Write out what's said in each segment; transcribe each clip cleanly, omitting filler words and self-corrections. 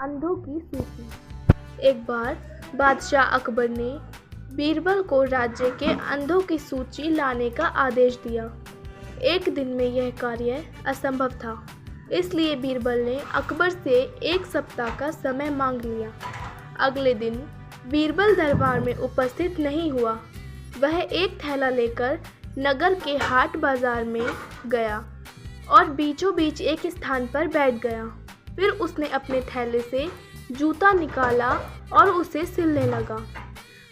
अंधों की सूची। एक बार बादशाह अकबर ने बीरबल को राज्य के अंधों की सूची लाने का आदेश दिया। एक दिन में यह कार्य असंभव था, इसलिए बीरबल ने अकबर से 1 सप्ताह का समय मांग लिया। अगले दिन बीरबल दरबार में उपस्थित नहीं हुआ। वह एक थैला लेकर नगर के हाट बाजार में गया और बीचों बीच एक स्थान पर बैठ गया। फिर उसने अपने थैले से जूता निकाला और उसे सिलने लगा।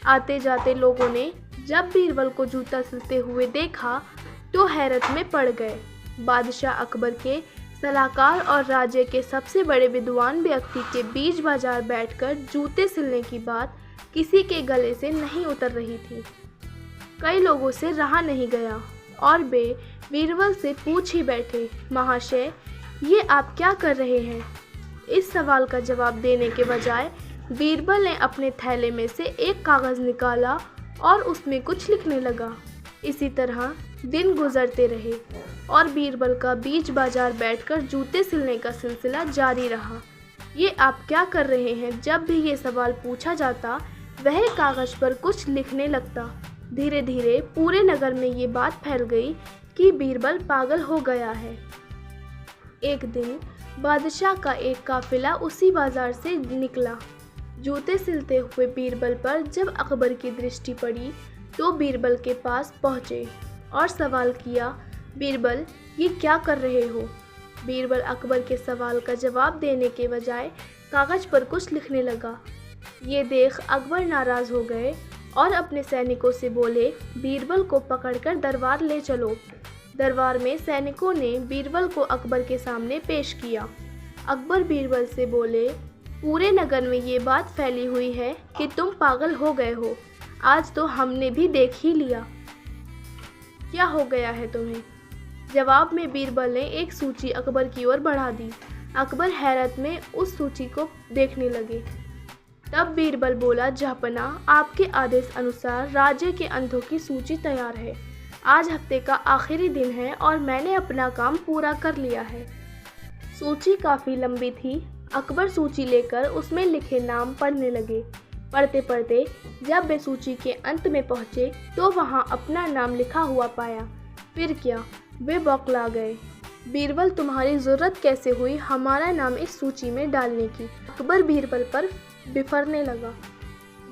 आते जाते लोगों ने जब बीरबल को जूता सिलते हुए देखा तो हैरत में पड़ गए। बादशाह अकबर के सलाहकार और राज्य के सबसे बड़े विद्वान व्यक्ति के बीच बाजार बैठकर जूते सिलने की बात किसी के गले से नहीं उतर रही थी। कई लोगों से रहा नहीं गया और वे बीरबल से पूछ ही बैठे, महाशय, ये आप क्या कर रहे हैं? इस सवाल का जवाब देने के बजाय बीरबल ने अपने थैले में से एक कागज़ निकाला और उसमें कुछ लिखने लगा। इसी तरह दिन गुजरते रहे और बीरबल का बीच बाजार बैठकर जूते सिलने का सिलसिला जारी रहा। ये आप क्या कर रहे हैं? जब भी ये सवाल पूछा जाता वह कागज़ पर कुछ लिखने लगता। धीरे धीरे पूरे नगर में ये बात फैल गई कि बीरबल पागल हो गया है। एक दिन बादशाह का एक काफिला उसी बाजार से निकला। जूते सिलते हुए बीरबल पर जब अकबर की दृष्टि पड़ी तो बीरबल के पास पहुँचे और सवाल किया, बीरबल, ये क्या कर रहे हो? बीरबल अकबर के सवाल का जवाब देने के बजाय कागज़ पर कुछ लिखने लगा। ये देख अकबर नाराज़ हो गए और अपने सैनिकों से बोले, बीरबल को पकड़कर दरबार ले चलो। दरबार में सैनिकों ने बीरबल को अकबर के सामने पेश किया। अकबर बीरबल से बोले, पूरे नगर में ये बात फैली हुई है कि तुम पागल हो गए हो। आज तो हमने भी देख ही लिया। क्या हो गया है तुम्हें? जवाब में बीरबल ने एक सूची अकबर की ओर बढ़ा दी। अकबर हैरत में उस सूची को देखने लगे। तब बीरबल बोला, जहाँपना, आपके आदेश अनुसार राज्य के अंधों की सूची तैयार है। आज हफ्ते का आखिरी दिन है और मैंने अपना काम पूरा कर लिया है। सूची काफ़ी लंबी थी। अकबर सूची लेकर उसमें लिखे नाम पढ़ने लगे। पढ़ते पढ़ते जब वे सूची के अंत में पहुँचे तो वहाँ अपना नाम लिखा हुआ पाया। फिर क्या, वे बौखला गए। बीरबल, तुम्हारी ज़रूरत कैसे हुई हमारा नाम इस सूची में डालने की? अकबर बीरबल पर बिफरने लगा।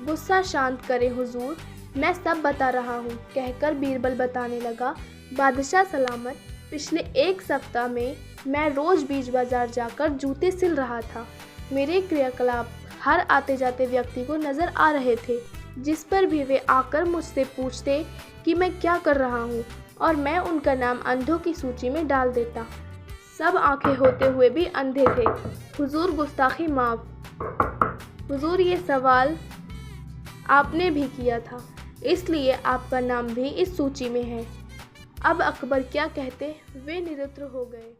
गुस्सा शांत करें हुजूर, मैं सब बता रहा हूँ, कहकर बीरबल बताने लगा, बादशाह सलामत, पिछले 1 सप्ताह में मैं रोज़ बीच बाजार जाकर जूते सिल रहा था। मेरे क्रियाकलाप हर आते जाते व्यक्ति को नज़र आ रहे थे, जिस पर भी वे आकर मुझसे पूछते कि मैं क्या कर रहा हूँ और मैं उनका नाम अंधों की सूची में डाल देता। सब आंखें होते हुए भी अंधे थे। हुजूर, गुस्ताखी माफ़। हुजूर, ये सवाल आपने भी किया था, इसलिए आपका नाम भी इस सूची में है। अब अकबर क्या कहते, वे निरुत्तर हो गए।